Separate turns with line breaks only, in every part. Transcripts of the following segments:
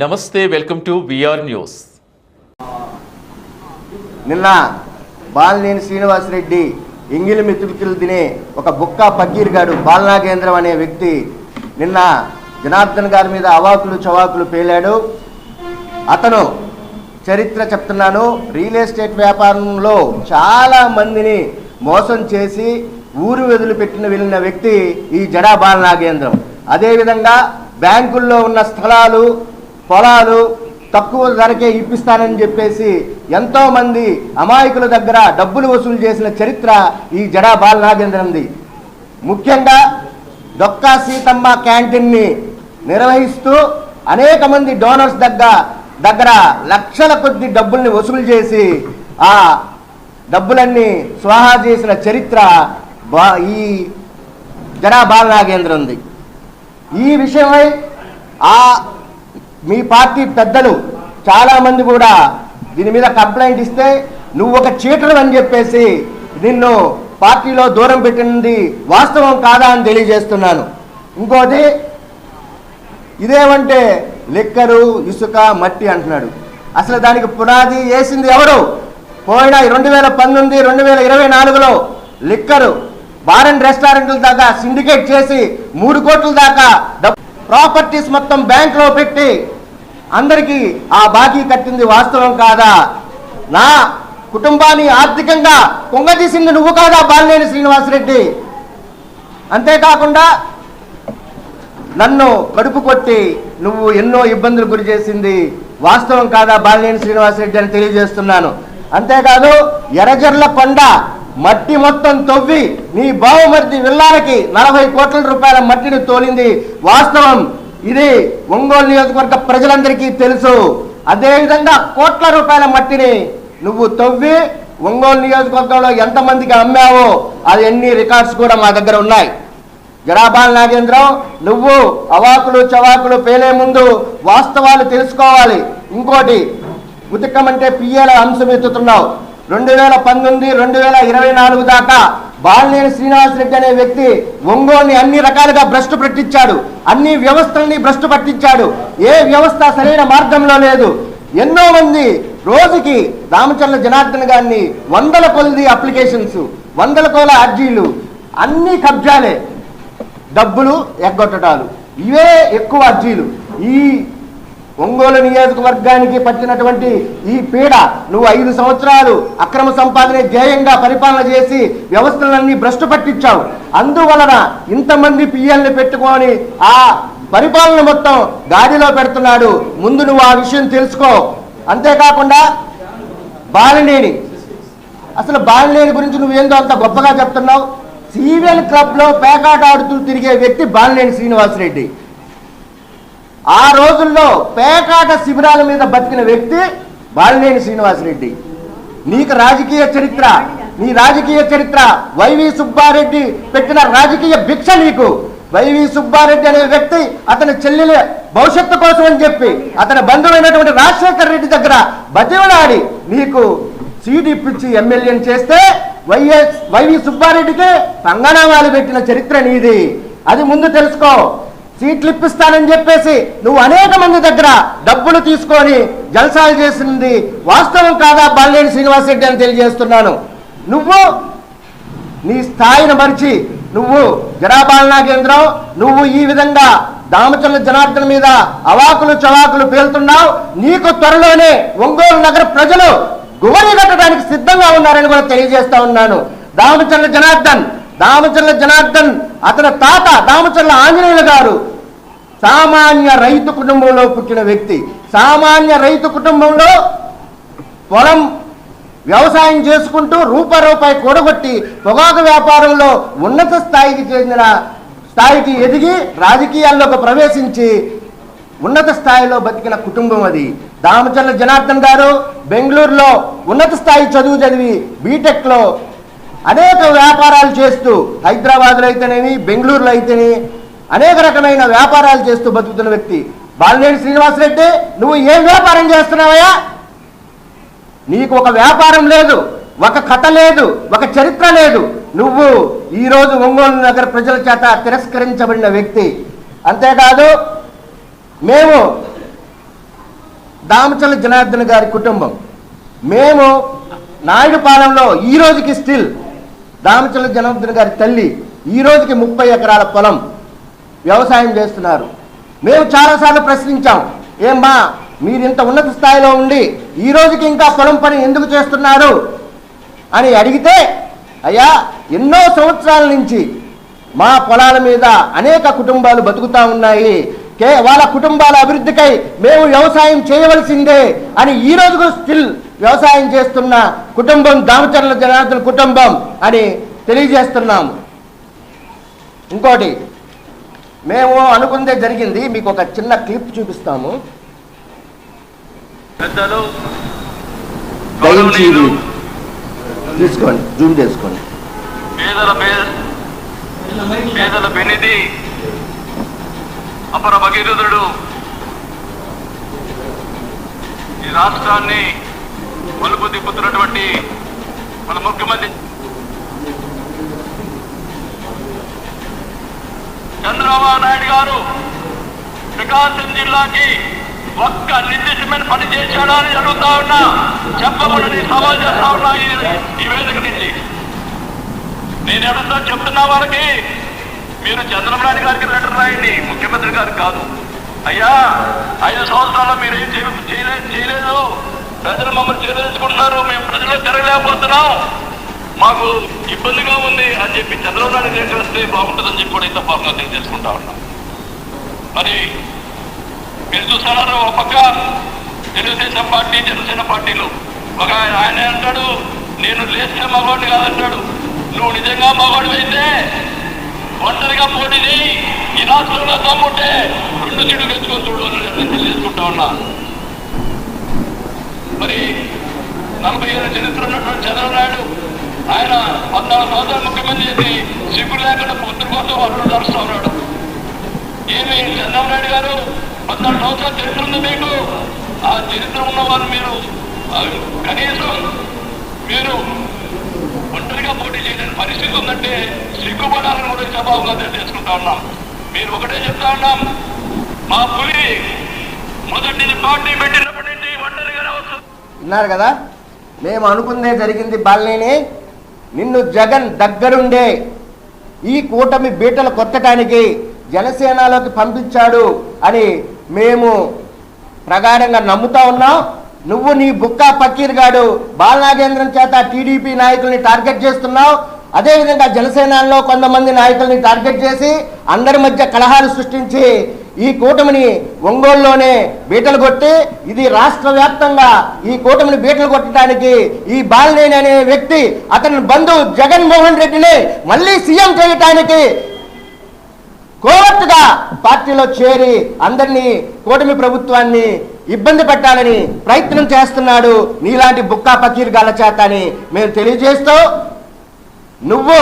నమస్తే, welcome to VR news.
నిన్న బాలినేని శ్రీనివాసరెడ్డి ఎంగిలి మెతుకులు తినే ఒక బుక్క పకీర్ గాడు బాలనాగేంద్రం అనే వ్యక్తి నిన్న జనార్దన్ గారి మీద అవాకులు చవాకులు పేలాడు. అతను చరిత్ర చెప్తున్నాను, రియల్ ఎస్టేట్ వ్యాపారంలో చాలా మందిని మోసం చేసి ఊరు వదిలిపెట్టిన వెళ్ళిన వ్యక్తి ఈ జడా బాలనాగేంద్రం. అదేవిధంగా బ్యాంకుల్లో ఉన్న స్థలాలు పొలాలు తక్కువ ధరకే ఇప్పిస్తానని చెప్పేసి ఎంతోమంది అమాయకుల దగ్గర డబ్బులు వసూలు చేసిన చరిత్ర ఈ జడా బాలనాగేంద్రంది. ముఖ్యంగా డొక్కా సీతమ్మ క్యాంటీన్ని నిర్వహిస్తూ అనేక మంది డోనర్స్ దగ్గర లక్షల కొద్ది డబ్బుల్ని వసూలు చేసి ఆ డబ్బులన్నీ స్వాహా చేసిన చరిత్ర ఈ జడా బాలనాగేంద్రంది. ఈ విషయమై మీ పార్టీ పెద్దలు చాలామంది కూడా దీని మీద కంప్లైంట్ ఇస్తే నువ్వు ఒక చీటర్ అని చెప్పేసి నిన్ను పార్టీలో దూరం పెట్టినది వాస్తవం కాదా అని తెలియజేస్తున్నాను. ఇంకోటి, ఇదేమంటే లిక్కరు ఇసుక మట్టి అంటున్నాడు. అసలు దానికి పునాది వేసింది ఎవరు? పోయిన 2019, 2024లో లిక్కరు బార్ అండ్ రెస్టారెంట్ల దాకా సిండికేట్ చేసి 3 కోట్ల దాకా ప్రాపర్టీస్ మొత్తం బ్యాంకులో పెట్టి అందరికీ ఆ బాకీ కట్టింది వాస్తవం కాదా? నా కుటుంబాన్ని ఆర్థికంగా కొంగదీసింది నువ్వు కాదా బాలినేని శ్రీనివాసరెడ్డి? అంతేకాకుండా నన్ను కడుపు కొట్టి నువ్వు ఎన్నో ఇబ్బందులు గురి చేసింది వాస్తవం కాదా బాలినేని శ్రీనివాసరెడ్డి అని తెలియజేస్తున్నాను. అంతేకాదు, ఎర్రజర్ల కొండ మట్టి మొత్తం తవ్వి నీ బావమర్ది విల్లాలకి 40 కోట్ల రూపాయల మట్టిని తోలింది వాస్తవం. ఇది ఒంగోలు నియోజకవర్గ ప్రజలందరికీ తెలుసు. అదేవిధంగా కోట్ల రూపాయల మట్టిని నువ్వు తవ్వి ఒంగోలు నియోజకవర్గంలో ఎంతమందికి అమ్మావో అది ఎన్ని రికార్డ్స్ కూడా మా దగ్గర ఉన్నాయి. జడా బాలనాగేంద్రం, నువ్వు అవాకులు చవాకులు పేలే ముందు వాస్తవాలు తెలుసుకోవాలి. ఇంకోటి, ఉతికమంటే పిఏల అంశం ఎత్తుతున్నావు. 2019, 2024 దాకా బాలినేని శ్రీనివాసరెడ్డి అనే వ్యక్తి ఒంగోలుని అన్ని రకాలుగా భ్రష్టు పట్టించాడు, అన్ని వ్యవస్థల్ని భ్రష్టు పట్టించాడు. ఏ వ్యవస్థ సరైన మార్గంలో లేదు. ఎన్నో మంది రోజుకి రామచంద్ర జనార్దన్ గారిని 100 కొలది అప్లికేషన్స్, 100 కోల అర్జీలు, అన్ని కబ్జాలే, డబ్బులు ఎగ్గొట్టడాలు, ఇవే ఎక్కువ అర్జీలు. ఈ ఒంగోలు నియోజకవర్గానికి పట్టినటువంటి ఈ పీడ, నువ్వు 5 సంవత్సరాలు అక్రమ సంపాదనే ధ్యేయంగా పరిపాలన చేసి వ్యవస్థలన్నీ భ్రష్టు పట్టించావు. అందువలన ఇంతమంది పిఎల్ని పెట్టుకొని ఆ పరిపాలన మొత్తం గాడిలో పెడుతున్నాడు. ముందు నువ్వు ఆ విషయం తెలుసుకో. అంతేకాకుండా బాలినేని, అసలు బాలినేని గురించి నువ్వేందో అంత గొప్పగా చెప్తున్నావు. సివిఎల్ క్లబ్లో పేకాట ఆడుతూ తిరిగే వ్యక్తి బాలినేని శ్రీనివాసరెడ్డి. ఆ రోజుల్లో పేకాట శిబిరాల మీద బతికిన వ్యక్తి బాలినేని శ్రీనివాసరెడ్డి. నీకు రాజకీయ చరిత్ర, నీ రాజకీయ చరిత్ర వైవి సుబ్బారెడ్డి పెట్టిన రాజకీయ భిక్ష నీకు. వైవి సుబ్బారెడ్డి అనే వ్యక్తి అతని చెల్లెల భవిష్యత్తు కోసం అని చెప్పి అతని బంధువైనటువంటి రాజశేఖర్ రెడ్డి దగ్గర బతిమలాడి నీకు సీటు ఇప్పించి ఎమ్మెల్యేని చేస్తే వైవి సుబ్బారెడ్డికి పంగనామాలు పెట్టిన చరిత్ర నీది. అది ముందు తెలుసుకో. సీట్లు ఇప్పిస్తానని చెప్పేసి నువ్వు అనేక మంది దగ్గర డబ్బులు తీసుకొని జల్సాలు చేసింది వాస్తవం కాదా బాలినేని శ్రీనివాసరెడ్డి అని తెలియజేస్తున్నాను. నువ్వు నీ స్థాయిని మరిచి నువ్వు జడా బాలనాగేంద్రం, నువ్వు ఈ విధంగా రామచంద్ర జనార్దన్ మీద అవాకులు చవాకులు పేలుతున్నావు. నీకు త్వరలోనే ఒంగోలు నగర ప్రజలు గువరి కట్టడానికి సిద్ధంగా ఉన్నారని కూడా తెలియజేస్తా ఉన్నాను. రామచంద్ర జనార్దన్ అతని తాత రామచంద్ర ఆంజనేయులు గారు సామాన్య రైతు కుటుంబంలో పుట్టిన వ్యక్తి. సామాన్య రైతు కుటుంబంలో పొలం వ్యవసాయం చేసుకుంటూ రూపాయి కూడగొట్టి పొగాకు వ్యాపారంలో ఉన్నత స్థాయికి ఎదిగి రాజకీయాల్లోకి ప్రవేశించి ఉన్నత స్థాయిలో బతికిన కుటుంబం అది. రామచంద్ర జనార్దన్ గారు బెంగళూరులో ఉన్నత స్థాయి చదువు చదివి బీటెక్లో అనేక వ్యాపారాలు చేస్తూ, హైదరాబాద్లో అయితేనేమి బెంగళూరులో అయితేనే అనేక రకమైన వ్యాపారాలు చేస్తూ బతుకుతున్న వ్యక్తి బాలినేని శ్రీనివాసరెడ్డి. నువ్వు ఏం వ్యాపారం చేస్తున్నావయ్యా? నీకు ఒక వ్యాపారం లేదు, ఒక కథ లేదు, ఒక చరిత్ర లేదు. నువ్వు ఈరోజు ఒంగోలు నగర ప్రజల చేత తిరస్కరించబడిన వ్యక్తి. అంతేకాదు మేము దామచర్ల జనార్దన్ గారి కుటుంబం. మేము నాయుడుపాలెంలో ఈ రోజుకి స్టిల్ దామచర్ల జనార్దన్ గారి తల్లి ఈ రోజుకి 30 ఎకరాల పొలం వ్యవసాయం చేస్తున్నారు. మేము చాలాసార్లు ప్రశ్నించాం, ఏమ్మా మీరు ఇంత ఉన్నత స్థాయిలో ఉండి ఈ రోజుకి ఇంకా పొలం పని ఎందుకు చేస్తున్నారు అని అడిగితే, అయ్యా ఎన్నో సంవత్సరాల నుంచి మా పొలాల మీద అనేక కుటుంబాలు బతుకుతూ ఉన్నాయి, వాళ్ళ కుటుంబాల అభివృద్ధికై మేము వ్యవసాయం చేయవలసిందే అని ఈ రోజుకు స్టిల్ వ్యవసాయం చేస్తున్న కుటుంబం దామచర్ల జనార్దన్ కుటుంబం అని తెలియజేస్తున్నాం. ఇంకోటి మేము అనుకుందే జరిగింది, మీకు ఒక చిన్న క్లిప్ చూపిస్తాము. తీసుకోండి, జూమ్ చేసుకోండి.
పేదల పెనిది అపర భగీరథుడు ఈ రాష్ట్రాన్ని మలుపు తిప్పుతున్నటువంటి మన ముఖ్యమంత్రి చంద్రబాబు నాయుడు గారు ప్రకాశం జిల్లాకి ఒక్క నిర్దిష్టమైన పని చేశాడా అని అడుగుతా ఉన్నా, చెప్పమని సవాల్ చేస్తా ఉన్నా ఈ వేదిక నుంచి. నేను అడుగుతా చెప్తున్నా వాళ్ళకి, మీరు చంద్రబాబు నాయుడు గారికి లెటర్ రాయండి, ముఖ్యమంత్రి గారికి కాదు. అయ్యా 5 సంవత్సరాల్లో మీరేం చేయలేదు, ప్రజలు మమ్మల్ని చేదరించుకుంటున్నారు, మేము ప్రజల్లో తిరగలేకపోతున్నాం, మాకు ఇబ్బందిగా ఉంది అని చెప్పి చంద్రబాబు నాయుడు దగ్గర వస్తే బాగుంటుందని చెప్పి కూడా ఇంత పాపంగా తెలియజేసుకుంటా ఉన్నాం. మరి మీరు చూస్తున్నారు, ఒక పక్క తెలుగుదేశం పార్టీ జనసేన పార్టీలు, ఒక ఆయన అంటాడు నేను లేస్తే మగవాడిని కాదంటాడు. నువ్వు నిజంగా మగవాడివి అయితే ఒంటరిగా పోటీ చేయి, ఈ రాష్ట్రంలో దమ్ముంటే 2 సీట్లు తెచ్చుకొని చూడు అని తెలియజేసుకుంటా ఉన్నా. మరి 40 ఏళ్ళ చరిత్ర ఉన్నటువంటి చంద్రబాబు నాయుడు ఆయన 14 సంవత్సరాలు ముఖ్యమంత్రి చేసి సిగ్గు లేకుండా పొద్దున కోసం అరుణ్ నడుస్తూ ఉన్నాడు. ఏమి చంద్రబాబు నాయుడు గారు 14 సంవత్సరాల చరిత్ర ఉంది మీకు, ఆ చరిత్ర ఉన్నవారు మీరు కనీసం మీరు ఒంటరిగా పోటీ చేయలేని పరిస్థితి ఉందంటే సిగ్గుపడాలని కూడా సభావుగా తెలుసుకుంటా ఉన్నాం. మీరు ఒకటే చెప్తా ఉన్నాం, మా పులి మొదటి పార్టీ పెట్టినప్పటి నుంచి ఒంటరిగానే వస్తుంది.
విన్నారు కదా, మేము అనుకుందే జరిగింది. బాలినేని నిన్ను జగన్ దగ్గరుండే ఈ కూటమి బీటలు కొత్తటానికి జనసేనలోకి పంపించాడు అని మేము ప్రగాఢంగా నమ్ముతా ఉన్నాం. నువ్వు నీ బుక్కా పకీర్ గాడు బాలనాగేంద్రం చేత టీడీపీ నాయకుల్ని టార్గెట్ చేస్తున్నావు. అదేవిధంగా జనసేనలో కొంతమంది నాయకుల్ని టార్గెట్ చేసి అందరి మధ్య కలహాలు సృష్టించి ఈ కూటమిని ఒంగోలులోనే బీటలు కొట్టి ఇది రాష్ట్ర వ్యాప్తంగా ఈ కూటమిని బీటలు కొట్టడానికి ఈ బాలినేని అనే వ్యక్తి అతని బంధువు జగన్మోహన్ రెడ్డిని మళ్ళీ సీఎం చేయటానికి కోర్టుగా పార్టీలో చేరి అందరినీ కూటమి ప్రభుత్వాన్ని ఇబ్బంది పెట్టాలని ప్రయత్నం చేస్తున్నాడు నీలాంటి బుక్కా పకీర్ గాల చేత అని మేము తెలియజేస్తూ, నువ్వు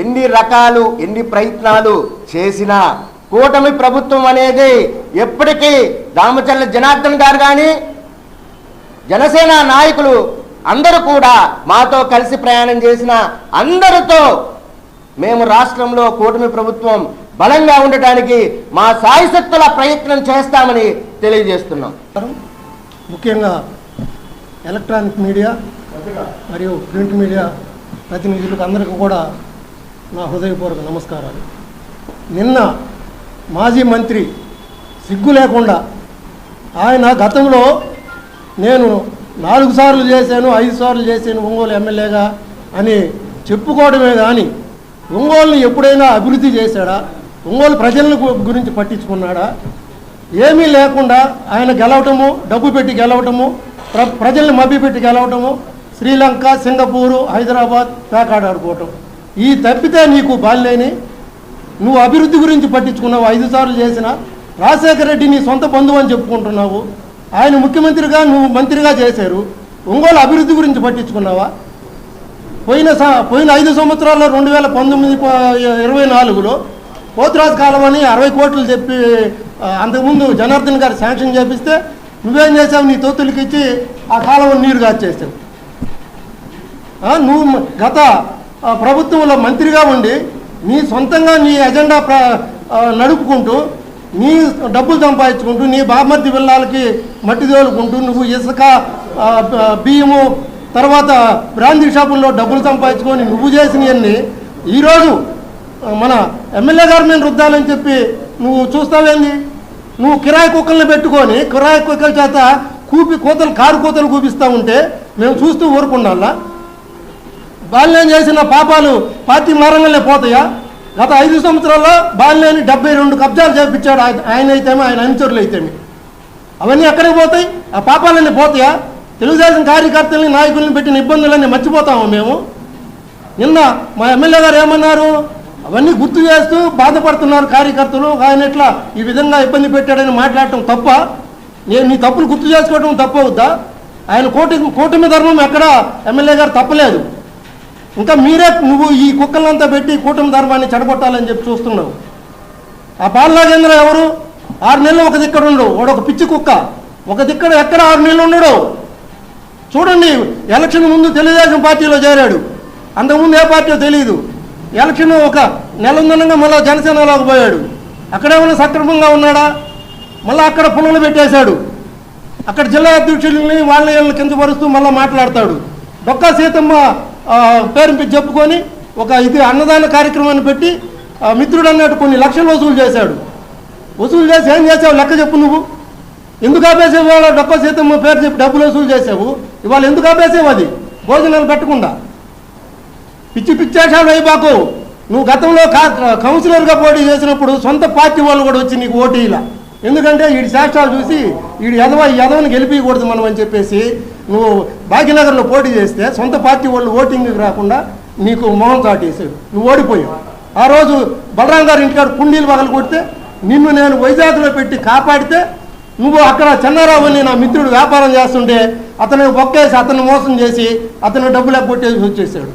ఎన్ని ప్రయత్నాలు చేసినా కూటమి ప్రభుత్వం అనేది ఎప్పటికీ దామచర్ల జనార్దన్ గారు కానీ జనసేన నాయకులు అందరూ కూడా మాతో కలిసి ప్రయాణం చేసిన అందరితో మేము రాష్ట్రంలో కూటమి ప్రభుత్వం బలంగా ఉండటానికి మా సాయశక్తుల ప్రయత్నం చేస్తామని తెలియజేస్తున్నాం.
ముఖ్యంగా ఎలక్ట్రానిక్ మీడియా మరియు ప్రింట్ మీడియా ప్రతినిధులకు అందరికీ కూడా నా హృదయపూర్వక నమస్కారాలు. నిన్న మాజీ మంత్రి సిగ్గు లేకుండా ఆయన గతంలో నేను 4 సార్లు చేశాను 5 సార్లు చేశాను ఒంగోలు ఎమ్మెల్యేగా అని చెప్పుకోవడమే కానీ ఒంగోలుని ఎప్పుడైనా అభివృద్ధి చేశాడా, ఒంగోలు ప్రజల గురించి పట్టించుకున్నాడా? ఏమీ లేకుండా ఆయన గెలవటము, డబ్బు పెట్టి గెలవటము, ప్రజల్ని మభ్యపెట్టి గెలవటము, శ్రీలంక, సింగపూరు, హైదరాబాద్ పేకాడాడుకోవటం. ఈ తప్పితే నీకు బాలినేని నువ్వు అభివృద్ధి గురించి పట్టించుకున్నావు. 5 సార్లు చేసిన రాజశేఖర రెడ్డి నీ సొంత బంధువు అని చెప్పుకుంటున్నావు. ఆయన ముఖ్యమంత్రిగా నువ్వు మంత్రిగా చేశారు. ఒంగోలు అభివృద్ధి గురించి పట్టించుకున్నావా? పోయిన 5 సంవత్సరాల్లో 2024లో పోతురాజు కాలం అని 60 కోట్లు చెప్పి అంతకుముందు జనార్దన్ గారు శాంక్షన్ చేపిస్తే నువ్వేం చేసావు? నీ తోతులకి ఇచ్చి ఆ కాలం నీరు కాచేసావు. నువ్వు గత ప్రభుత్వంలో మంత్రిగా ఉండి నీ సొంతంగా నీ ఎజెండా నడుపుకుంటూ నీ డబ్బులు సంపాదించుకుంటూ నీ బామర్ది పిల్లలకి మట్టి తోలుకుంటూ నువ్వు ఇసుక బియ్యము తర్వాత బ్రాందీ షాపుల్లో డబ్బులు సంపాదించుకొని నువ్వు చేసినవన్నీ ఈరోజు మన ఎమ్మెల్యే గారి మీద రుద్దాలని చెప్పి నువ్వు చూస్తావేంది? నువ్వు కిరాయి కుక్కల్ని పెట్టుకొని కిరాయి కుక్కల చేత కారు కూతలు కూపిస్తూ ఉంటే మేము చూస్తూ ఊరుకున్నాలా? బాలినేని చేసిన పాపాలు పార్టీ మారంగానే పోతాయా? గత 5 సంవత్సరాల్లో బాలినేని 72 కబ్జాలు చేపించాడు ఆయన అయితేమి ఆయన అనుచరులు అయితేమి. అవన్నీ ఎక్కడికి పోతాయి? ఆ పాపాలన్నీ పోతాయా? తెలుగుదేశం కార్యకర్తల్ని నాయకుల్ని పెట్టిన ఇబ్బందులన్నీ మర్చిపోతాము మేము. నిన్న మా ఎమ్మెల్యే గారు ఏమన్నారు? అవన్నీ గుర్తు చేస్తూ బాధపడుతున్నారు కార్యకర్తలు, ఆయన ఎట్లా ఈ విధంగా ఇబ్బంది పెట్టాడని మాట్లాడటం తప్ప? నేను నీ తప్పులు గుర్తు చేసుకోవడం తప్పవుద్దా? ఆయన కూటమి ధర్మం ఎక్కడ ఎమ్మెల్యే గారు తప్పలేదు. ఇంకా మీరే నువ్వు ఈ కుక్కలంతా పెట్టి కూటమి ధర్మాన్ని చెడగొట్టాలని చెప్పి చూస్తున్నావు. ఆ బాలనాగేంద్ర ఎవరు? 6 నెలలు ఒక దిక్కడ ఉండడు, వాడు ఒక పిచ్చి కుక్క. ఒక దిక్కడ ఎక్కడ 6 నెలలు ఉండడు. చూడండి, ఎలక్షన్ ముందు తెలుగుదేశం పార్టీలో చేరాడు, అంతకుముందు ఏ పార్టీలో తెలియదు. ఎలక్షన్ ఒక నెల ఉందనగా మళ్ళీ జనసేనలోకి పోయాడు. అక్కడేమైనా సక్రమంగా ఉన్నాడా? మళ్ళీ అక్కడ పుల్లలు పెట్టేశాడు. అక్కడ జిల్లా అధ్యక్షుల్ని వాళ్ళని కించపరుస్తూ మళ్ళీ మాట్లాడతాడు. డొక్కా సీతమ్మ పేరు చెప్పుకొని ఒక ఇది అన్నదాన కార్యక్రమాన్ని పెట్టి మిత్రుడు అన్నట్టు కొన్ని లక్షలు వసూలు చేశాడు. వసూలు చేసి ఏం చేసావు లెక్క చెప్పు. నువ్వు ఎందుకు ఆపేసావు? వాళ్ళ డొక్కా సీతమ్మ పేరు చెప్పి డబ్బులు వసూలు చేసావు. ఇవాళ ఎందుకు ఆపేసావు? అది భోజనాలు పెట్టకుండా పిచ్చి పిచ్చేషాలు అయిపోకు. నువ్వు గతంలో కౌన్సిలర్గా పోటీ చేసినప్పుడు సొంత పార్టీ వాళ్ళు కూడా వచ్చి నీకు ఓటు ఇలా. ఎందుకంటే వీడి శాస్త్రాలు చూసి ఈ ఎదవని గెలిపించకూడదు మనం అని చెప్పేసి నువ్వు భాగ్యనగర్లో పోటీ చేస్తే సొంత పార్టీ వాళ్ళు ఓటింగ్కి రాకుండా నీకు మొహం చాటేసాడు. నువ్వు ఓడిపోయావు. ఆ రోజు బలరాం గారి ఇంటికాడ కుండీలు పగలు కొడితే నిన్ను నేను వైజాగ్లో పెట్టి కాపాడితే నువ్వు అక్కడ చెన్నారావుని నా మిత్రుడు వ్యాపారం చేస్తుంటే అతను బొక్కేసి అతను మోసం చేసి అతను డబ్బులు కొట్టేసి వచ్చేసాడు.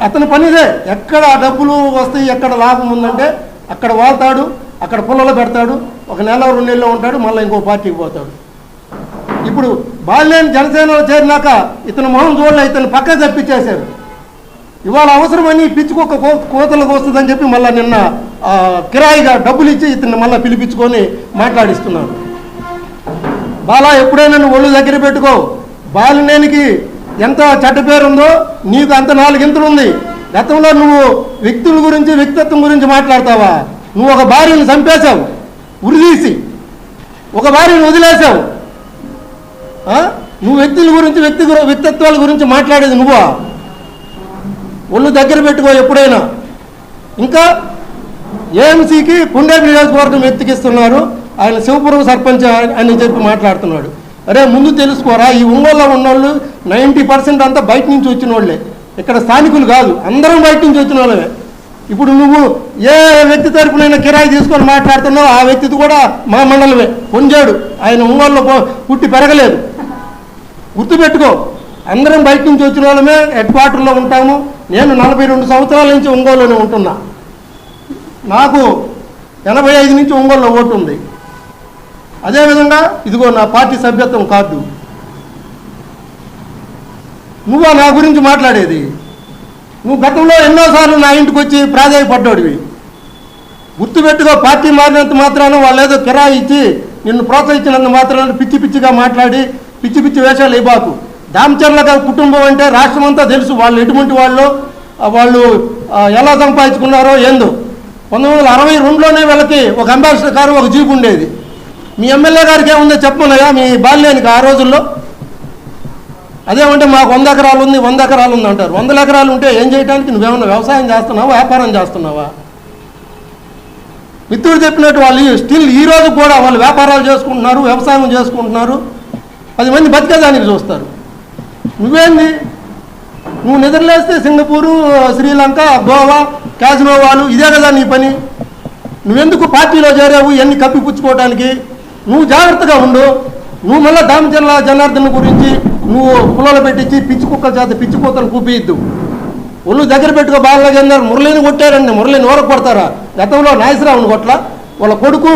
అతని పనిదే. ఎక్కడ డబ్బులు వస్తాయి, ఎక్కడ లాభం ఉందంటే అక్కడ వాళ్తాడు, అక్కడ పుల్లలు పెడతాడు, ఒక నెల 2 నెలలు ఉంటాడు, మళ్ళీ ఇంకో పార్టీకి పోతాడు. ఇప్పుడు బాలినేని జనసేనలో చేరినాక ఇతను మొహం చూడలే, ఇతను పక్క తప్పించేశారు. ఇవాళ అవసరమని పిచ్చుకొక్క కోతలకు వస్తుందని చెప్పి మళ్ళీ నిన్న కిరాయిగా డబ్బులు ఇచ్చి ఇతన్ని మళ్ళీ పిలిపించుకొని మాట్లాడిస్తున్నారు. బాలా, ఎప్పుడైనా నువ్వు ఒళ్ళు దగ్గర పెట్టుకో. బాలినేనికి ఎంత చెడ్డ పేరుందో నీకు అంత 4 ఇంతలు ఉంది. గతంలో నువ్వు వ్యక్తుల గురించి వ్యక్తిత్వం గురించి మాట్లాడతావా? నువ్వు ఒక భార్యను చంపేశావు, ఉరిదీసి ఒక భార్యను వదిలేశావు. నువ్వు వ్యక్తుల గురించి వ్యక్తిత్వాల గురించి మాట్లాడేది నువ్వా? ఒళ్ళు దగ్గర పెట్టుకో ఎప్పుడైనా. ఇంకా ఏఎంసీకి పుండేరు నియోజకవర్గం ఎత్తికిస్తున్నారు, ఆయన శివపురం సర్పంచ్ అని చెప్పి మాట్లాడుతున్నాడు. అరే ముందు తెలుసుకోరా, ఈ ఒంగోలులో ఉన్నోళ్ళు 90% అంతా బయట నుంచి వచ్చిన వాళ్ళే, ఇక్కడ స్థానికులు కాదు, అందరం బయట నుంచి వచ్చిన వాళ్ళే. ఇప్పుడు నువ్వు ఏ వ్యక్తి తరపునైనా కిరాయి తీసుకొని మాట్లాడుతున్నావు, ఆ వ్యక్తిది కూడా మా మండలమే, పొంజాడు. ఆయన ఒంగోలులో పుట్టి పెరగలేదు. గుర్తుపెట్టుకో, అందరం బయట నుంచి వచ్చిన వాళ్ళమే, హెడ్ క్వార్టర్లో ఉంటాము. నేను 42 సంవత్సరాల నుంచి ఒంగోలులోనే ఉంటున్నా. నాకు 85 నుంచి ఒంగోలులో ఓటు ఉంది. అదేవిధంగా ఇదిగో నా పార్టీ సభ్యత్వం కార్డు. నువ్వా నా గురించి మాట్లాడేది? నువ్వు గతంలో ఎన్నోసార్లు నా ఇంటికి వచ్చి ప్రాధాయపడ్డాడివి. గుర్తుపెట్టుకో, పార్టీ మారినంత మాత్రాన వాళ్ళు ఏదో కిరాయి ఇచ్చి నిన్ను ప్రోత్సహించినంత మాత్రాన పిచ్చి పిచ్చిగా మాట్లాడి పిచ్చి పిచ్చి వేషాలు ఇవ్వకు. దామచర్ల కుటుంబం అంటే రాష్ట్రం అంతా తెలుసు, వాళ్ళు ఎటువంటి వాళ్ళు ఎలా సంపాదించుకున్నారో ఏందో. 1962లోనే వీళ్ళకి ఒక అంబాసిడర్ కారు, ఒక జీప్ ఉండేది. మీ ఎమ్మెల్యే గారికి ఏముందో చెప్పమన్నాయా మీ బాల్యానికి ఆ రోజుల్లో? అదేమంటే మాకు 100 ఎకరాలు ఉంది, 100 ఎకరాలు ఉంది అంటారు. 100 ఎకరాలు ఉంటే ఏం చేయడానికి? నువ్వేమన్నా వ్యవసాయం చేస్తున్నావా, వ్యాపారం చేస్తున్నావా? మిత్రుడు చెప్పినట్టు వాళ్ళు స్టిల్ ఈ రోజు కూడా వాళ్ళు వ్యాపారాలు చేసుకుంటున్నారు, వ్యవసాయం చేసుకుంటున్నారు, 10 మంది బతికేదానికి చూస్తారు. నువ్వేంది? నువ్వు నిద్రలేస్తే సింగపూరు, శ్రీలంక, గోవా, క్యాసినోవాలు, ఇదే కదా నీ పని. నువ్వెందుకు పార్టీలో చేరావు? ఇవన్నీ కప్పిపుచ్చుకోవడానికి. నువ్వు జాగ్రత్తగా ఉండు. నువ్వు మళ్ళీ దామచర్ల జనార్దన్ గురించి నువ్వు పుల్లలు పెట్టించి పిచ్చి కుక్కల చేత పిచ్చి కూతలు కూపియద్దు. ఒళ్ళు దగ్గర పెట్టుకో. బాలనాగేందర్ మురళిని కొట్టారండి, మురళిని ఓరకు కొడతారా? గతంలో నాగేశ్వరరావుని కొట్ల, వాళ్ళ కొడుకు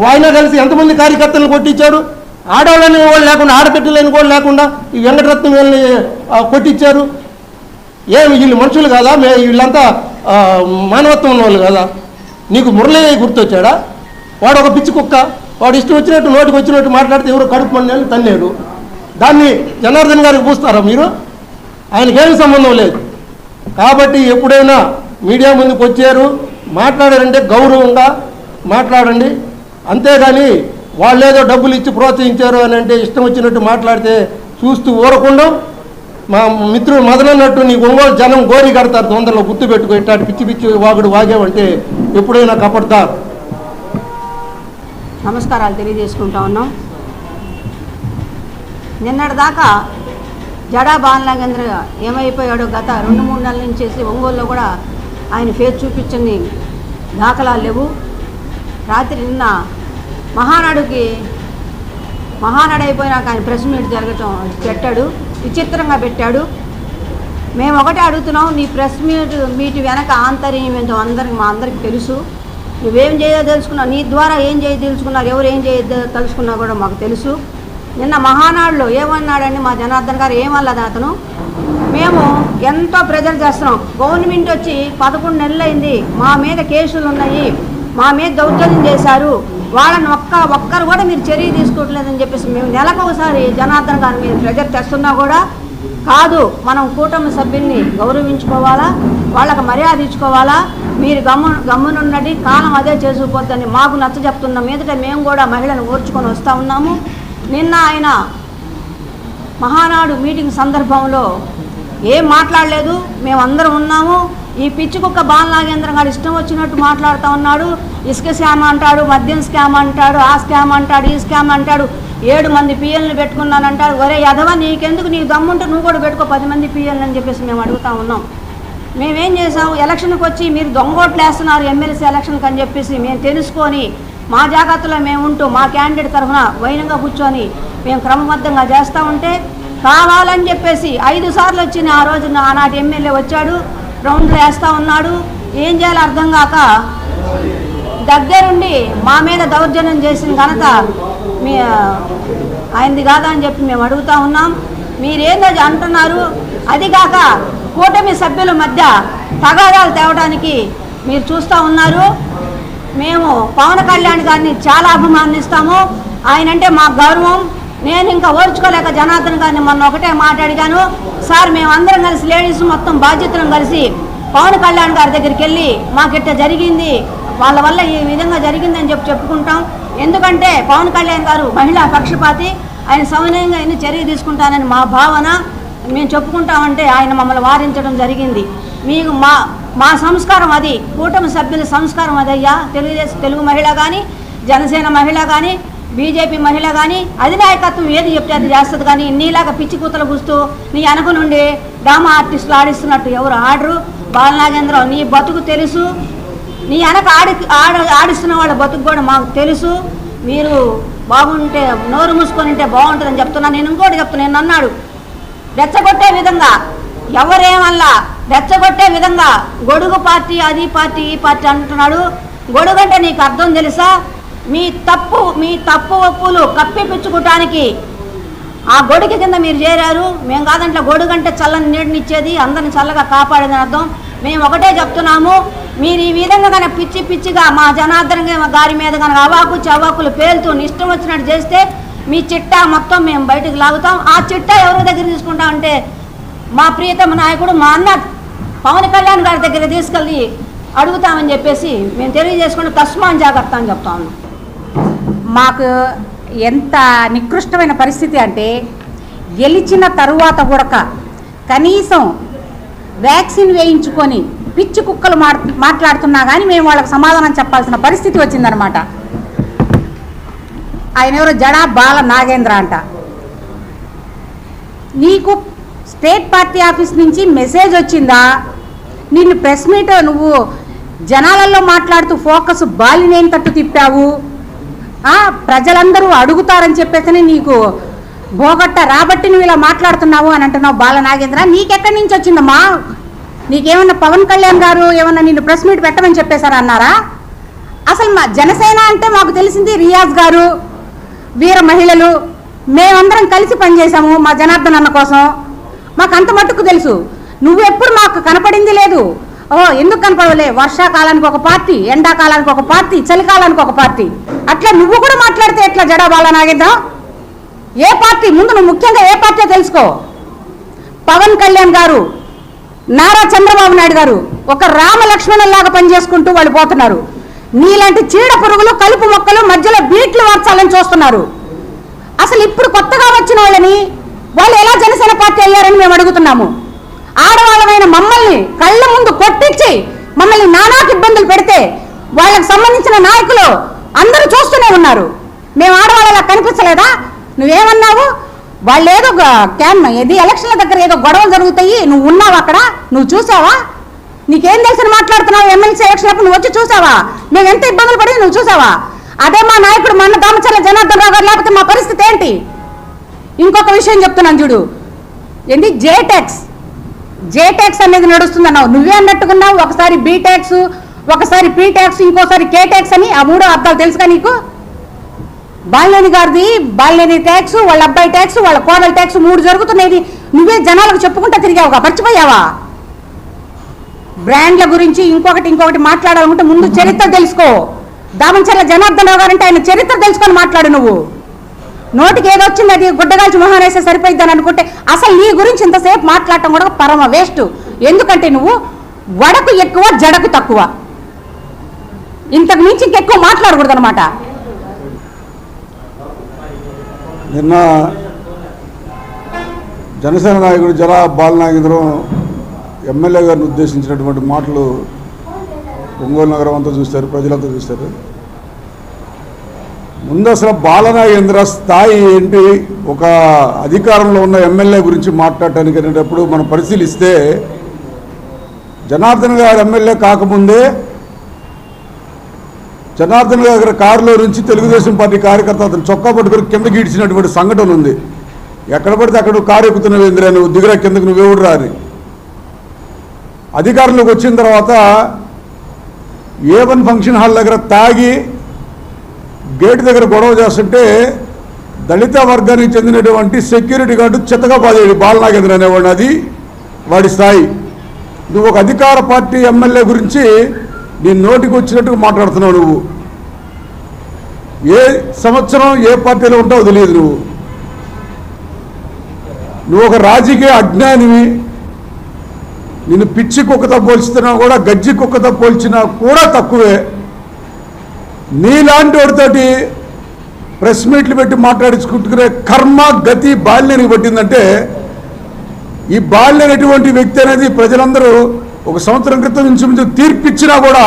వాయినా కలిసి ఎంతమంది కార్యకర్తలను కొట్టించారు? ఆడవాళ్ళని వాళ్ళు లేకుండా, ఆడపెట్టలేని కూడా లేకుండా ఈ వెంకటరత్నం వీళ్ళని కొట్టించారు. ఏమి వీళ్ళు మనుషులు కాదా? వీళ్ళంతా మానవత్వం ఉన్న వాళ్ళు కదా? నీకు మురళి గుర్తొచ్చాడా? వాడు ఒక పిచ్చి కుక్క. వాడు ఇష్టం వచ్చినట్టు నోటికి వచ్చినట్టు మాట్లాడితే ఎవరు కడుపు మండి తన్నాడు. దాన్ని జనార్దన్ గారికి పూస్తారా మీరు? ఆయనకేమి సంబంధం లేదు. కాబట్టి ఎప్పుడైనా మీడియా ముందుకు వచ్చారు మాట్లాడారంటే గౌరవంగా మాట్లాడండి. అంతేగాని వాళ్ళేదో డబ్బులు ఇచ్చి ప్రోత్సహించారు అని అంటే ఇష్టం వచ్చినట్టు మాట్లాడితే చూస్తూ ఊరకుండా మా మిత్రుడు మొదలన్నట్టు నీ ఒంగోలు జనం గోరి కడతారు తొందరలో గుర్తు పెట్టుకో. ఇట్లాంటి పిచ్చి పిచ్చి వాగుడు వాగావంటే ఎప్పుడైనా కపడతారు.
నమస్కారాలు తెలియజేసుకుంటా ఉన్నాం. నిన్నటిదాకా జడా బాలనాగేంద్ర ఏమైపోయాడో గత 2-3 నెలల నుంచి ఒంగోలులో కూడా ఆయన ఫేస్ చూపించని దాఖలాలు లేవు. రాత్రి నిన్న మహానాడు అయిపోయినాక ఆయన ప్రెస్ మీట్ జరగటం పెట్టాడు, విచిత్రంగా పెట్టాడు. మేము ఒకటే అడుగుతున్నాం, నీ ప్రెస్ మీట్ వెనక ఆంతర్యం ఏంటో మా అందరికి తెలుసు. నువ్వేం చేయదలుచుకున్నావు, నీ ద్వారా ఏం చేయదలుచుకున్నారు, ఎవరు ఏం చేయదలుచుకున్నా కూడా మాకు తెలుసు. నిన్న మహానాడులో ఏమన్నాడని మా జనార్దన్ గారు ఏమన్నది అతను, మేము ఎంతో ప్రెజర్ చేస్తున్నాం. గవర్నమెంట్ వచ్చి 11 నెలలు అయింది, మా మీద కేసులు ఉన్నాయి, మా మీద దౌర్జన్యం చేశారు, వాళ్ళని ఒక్కరు కూడా మీరు చర్య తీసుకోవట్లేదని చెప్పేసి మేము నెలకు ఒకసారి జనార్దన్ గారి మీద ప్రెజర్ తెస్తున్నా కూడా కాదు, మనం కూటమి సభ్యుల్ని గౌరవించుకోవాలా, వాళ్ళకి మర్యాద ఇచ్చుకోవాలా, మీరు గమ్మునున్నది కాలం అదే చేసుకుపోద్దని మాకు నచ్చ చెప్తున్న మీదట మేము కూడా మహిళను ఓర్చుకొని వస్తూ ఉన్నాము. నిన్న ఆయన మహానాడు మీటింగ్ సందర్భంలో ఏం మాట్లాడలేదు, మేమందరం ఉన్నాము. ఈ పిచ్చి కుక్క బాలనాగేంద్ర గారు ఇష్టం వచ్చినట్టు మాట్లాడుతూ ఉన్నాడు. ఇసుక స్కామ్ అంటాడు, మద్యం స్కామ్ అంటాడు, ఆ స్కామ్ అంటాడు, ఈ స్కామ్ అంటాడు, 7 మంది పిఎల్ని పెట్టుకున్నానంటాడు. ఒరే యదవ, నీకెందుకు, నీకు దమ్ముంటే నువ్వు కూడా పెట్టుకో 10 మంది పిఎల్ని అని చెప్పేసి మేము అడుగుతూ ఉన్నాం. మేమేం చేసాము, ఎలక్షన్కి వచ్చి మీరు దొంగోట్లు వేస్తున్నారు ఎమ్మెల్సీ ఎలక్షన్కి అని చెప్పేసి మేము తెలుసుకొని మా జాగ్రత్తలో మేము ఉంటూ మా క్యాండిడేట్ తరఫున వైనంగా కూర్చొని మేము క్రమబద్ధంగా చేస్తూ ఉంటే కావాలని చెప్పేసి 5 సార్లు వచ్చి ఆ రోజు ఆనాటి ఎమ్మెల్యే వచ్చాడు, రౌండ్లు వేస్తూ ఉన్నాడు. ఏం చేయాలో అర్థం కాక దగ్గరుండి మా మీద దౌర్జన్యం చేసిన ఘనత ఆయనది కాదా అని చెప్పి మేము అడుగుతూ ఉన్నాం. మీరేందో అంటున్నారు, అది కాక కూటమి సభ్యుల మధ్య తగాదాలు తేవడానికి మీరు చూస్తూ ఉన్నారు. మేము పవన్ కళ్యాణ్ గారిని చాలా అభిమానిస్తాము, ఆయన అంటే మా గౌరవం. నేను ఇంకా ఓర్చుకోలేక జనార్దన్ గారిని మొన్న ఒకటే మాట్లాడిగాను, సార్ మేమందరం కలిసి లేడీస్ మొత్తం బాధ్యతలను కలిసి పవన్ కళ్యాణ్ గారి దగ్గరికి వెళ్ళి మాకిట్ట జరిగింది, వాళ్ళ వల్ల ఈ విధంగా జరిగిందని చెప్పుకుంటాం. ఎందుకంటే పవన్ కళ్యాణ్ గారు మహిళా పక్షపాతి, ఆయన సవినయంగా ఎన్ని చర్య తీసుకుంటానని మా భావన. మేము చెప్పుకుంటామంటే ఆయన మమ్మల్ని వారించడం జరిగింది. మీకు మా సంస్కారం అది, కూటమి సభ్యుల సంస్కారం అదయ్యా. తెలుగు మహిళ కానీ, జనసేన మహిళ కానీ, బీజేపీ మహిళ కానీ అధినాయకత్వం ఏది చెప్తే అది చేస్తుంది. కానీ నీలాగా పిచ్చి కూతలు కూస్తూ నీ వెనక నుండి డ్రామా ఆర్టిస్టులు ఆడిస్తున్నట్టు ఎవరు ఆడరు. బాలనాగేంద్ర, నీ బతుకు తెలుసు, నీ వెనక ఆడిస్తున్న వాళ్ళ బతుకు కూడా మాకు తెలుసు. మీరు బాగుంటే నోరు మూసుకొని ఉంటే బాగుంటుందని చెప్తున్నా. నేను ఇంకోటి చెప్తున్నా, నేను అన్నాడు రెచ్చగొట్టే విధంగా ఎవరేమల్లా రెచ్చగొట్టే విధంగా గొడుగు పార్టీ, అది పార్టీ, ఈ పార్టీ అంటున్నాడు. గొడుగంటే నీకు అర్థం తెలుసా? మీ తప్పు ఒప్పులు కప్పిపుచ్చుకోవటానికి ఆ గొడుగు కింద మీరు చేరారు. మేము కాదంటే గొడుగంటే చల్లని నీటినిచ్చేది, అందరిని చల్లగా కాపాడేదని అర్థం. మేము ఒకటే చెప్తున్నాము, మీరు ఈ విధంగా కనుక పిచ్చిగా మా జనార్దన్ గారి మీద కనుక అవాకులు పేలుతూ ఇష్టం వచ్చినట్టు చేస్తే మీ చిట్టా మొత్తం మేము బయటకు లాగుతాం. ఆ చిట్టా ఎవరి దగ్గర తీసుకుంటామంటే మా ప్రియతమ నాయకుడు మా అన్న పవన్ కళ్యాణ్ గారి దగ్గర తీసుకెళ్ళి అడుగుతామని చెప్పేసి మేము తెలియజేసుకుంటే తస్మాన్ జాగ్రత్త అని చెప్తా ఉన్నాం.
మాకు ఎంత నికృష్టమైన పరిస్థితి అంటే గెలిచిన తరువాత కూడా కనీసం వ్యాక్సిన్ వేయించుకొని పిచ్చి కుక్కలు మాట్లాడుతున్నా కానీ మేము వాళ్ళకి సమాధానం చెప్పాల్సిన పరిస్థితి వచ్చిందనమాట. ఆయన ఎవరో జడా బాల నాగేంద్ర అంట. నీకు స్టేట్ పార్టీ ఆఫీస్ నుంచి మెసేజ్ వచ్చిందా? నిన్ను ప్రెస్ మీట్ నువ్వు జనాలలో మాట్లాడుతూ ఫోకస్ బాలినేని తట్టు తిప్పావు. ప్రజలందరూ అడుగుతారని చెప్పేసి నీకు బోగట్ట రాబట్టి నువ్వు ఇలా మాట్లాడుతున్నావు అని అంటున్నావు బాల నాగేంద్ర. నీకెక్కడి నుంచి వచ్చిందమ్మా? నీకేమన్నా పవన్ కళ్యాణ్ గారు ఏమన్నా నిన్ను ప్రెస్ మీట్ పెట్టమని చెప్పేశారా అన్నారా? అసలు మా జనసేన అంటే మాకు తెలిసింది రియాజ్ గారు, వీర మహిళలు, మేమందరం కలిసి పనిచేసాము మా జనార్దన్ అన్న కోసం. మాకు అంత మట్టుకు తెలుసు. నువ్వెప్పుడు మాకు కనపడింది లేదు. ఎందుకు కనపడవలే, వర్షాకాలానికి ఒక పార్టీ, ఎండాకాలానికి ఒక పార్టీ, చలికాలానికి ఒక పార్టీ, అట్లా నువ్వు కూడా మాట్లాడితే ఎట్లా జడా బాల నాగేంద్ర? ఏ పార్టీ ముందు నువ్వు ముఖ్యంగా ఏ పార్టీ తెలుసుకో. పవన్ కళ్యాణ్ గారు, నారా చంద్రబాబు నాయుడు గారు ఒక రామ లక్ష్మణుల్లాగా పనిచేసుకుంటూ వాళ్ళు పోతున్నారు. నీలాంటి చీడ పురుగులు, కలుపు మొక్కలు మధ్యలో బీట్లు మార్చాలని చూస్తున్నారు. అసలు ఇప్పుడు కొత్తగా వచ్చిన వాళ్ళని వాళ్ళు ఎలా జనసేన పార్టీ అయ్యారని మేము అడుగుతున్నాము. ఆడవాళ్ళమైన మమ్మల్ని కళ్ళ ముందు కొట్టించి మమ్మల్ని నానాకి ఇబ్బందులు పెడితే వాళ్ళకి సంబంధించిన నాయకులు అందరూ చూస్తూనే ఉన్నారు. మేము ఆడవాళ్ళలా కనిపించలేదా? నువ్వేమన్నావు? వాళ్ళు ఏదో ఏది ఎలక్షన్ల దగ్గర ఏదో గొడవలు జరుగుతాయి, నువ్వు ఉన్నావు అక్కడ, నువ్వు చూసావా? నీకేం తెలిసిన మాట్లాడుతున్నావు? ఎమ్మెల్సీ ఎలక్షన్లప్పుడు నువ్వు వచ్చి చూసావా? మేము ఎంత ఇబ్బందులు పడి నువ్వు చూసావా? అదే మా నాయకుడు మన దామచర్ల జనార్దన్ రావు గారు లేకపోతే మా పరిస్థితి ఏంటి? ఇంకొక విషయం చెప్తున్నాను చూడు, ఏంది జే ట్యాక్స్ అనేది నడుస్తుందన్నావు. నువ్వే అన్నట్టుకున్నావు. ఒకసారి బీ ట్యాక్స్, ఒకసారి పీ ట్యాక్స్, ఇంకోసారి కే ట్యాక్స్ అని. ఆ మూడో అర్థాలు తెలుసుగా నీకు? బాలినేని గారిది బాలినేని ట్యాక్స్, వాళ్ళ అబ్బాయి ట్యాక్స్, వాళ్ళ కోడల ట్యాక్స్ 3 జరుగుతున్నది. నువ్వే జనాలకు చెప్పుకుంటా తిరిగావుగా, మర్చిపోయావా? బ్రాండ్ల గురించి ఇంకొకటి మాట్లాడాలనుకుంటే ముందు చరిత్ర తెలుసుకో. దామచర్ల జనార్దన్ రావు గారంటే ఆయన చరిత్ర తెలుసుకొని మాట్లాడు. నువ్వు నోటికి ఏదో వచ్చింది అది గుడ్డగాల్చి మొహం వేస్తే సరిపోయిద్దని అనుకుంటే అసలు నీ గురించి ఇంతసేపు మాట్లాడటం కూడా పరమ వేస్ట్. ఎందుకంటే నువ్వు వడకు ఎక్కువ, జడకు తక్కువ. ఇంతకు మించి ఇంకెక్కువ మాట్లాడకూడదు అనమాట.
నిన్న జనసేన నాయకుడు జరా బాలనాగేంద్రం ఎమ్మెల్యే గారిని ఉద్దేశించినటువంటి మాటలు ఒంగోలు నగరం అంతా చూస్తారు, ప్రజలంతా చూస్తారు. ముందు అసలు బాలనాగేంద్ర స్థాయి ఏంటి, ఒక అధికారంలో ఉన్న ఎమ్మెల్యే గురించి మాట్లాడటానికి అనేటప్పుడు మనం పరిశీలిస్తే జనార్దన్ గారు ఎమ్మెల్యే కాకముందే జనార్దన్ గారి కారులో నుంచి తెలుగుదేశం పార్టీ కార్యకర్త అతను చొక్కా పట్టుకుని కింద గీడ్చినటువంటి సంఘటన ఉంది. ఎక్కడ పడితే అక్కడ కారు ఎక్కుతున్నావు ఏంద్రా, నువ్వు దిగురా కిందకు, నువ్వెవడు రాని. అధికారంలోకి వచ్చిన తర్వాత A1 ఫంక్షన్ హాల్ దగ్గర తాగి గేట్ దగ్గర గొడవ చేస్తుంటే దళిత వర్గానికి చెందినటువంటి సెక్యూరిటీ గార్డు చెత్తగా పాదేది బాలనాగేంద్ర అనేవాడు. అది వాడి స్థాయి. నువ్వు ఒక అధికార పార్టీ ఎమ్మెల్యే గురించి నీ నోటికి వచ్చినట్టుగా మాట్లాడుతున్నావు. నువ్వు ఏ సంవత్సరం ఏ పార్టీలో ఉంటావో తెలియదు. నువ్వు ఒక రాజకీయ అజ్ఞానివి. నిన్ను పిచ్చి కుక్కతో పోల్చుతున్నా కూడా, గజ్జి కుక్కతో పోల్చినా కూడా తక్కువే. నీలాంటి వాడితోటి ప్రెస్ మీట్లు పెట్టి మాట్లాడించుకుంటుకునే కర్మ గతి బాల్యానికి పట్టిందంటే, ఈ బాల్యం ఎటువంటి వ్యక్తి అనేది ప్రజలందరూ ఒక సంవత్సరం క్రితం ఇంచుమించు తీర్పిచ్చినా కూడా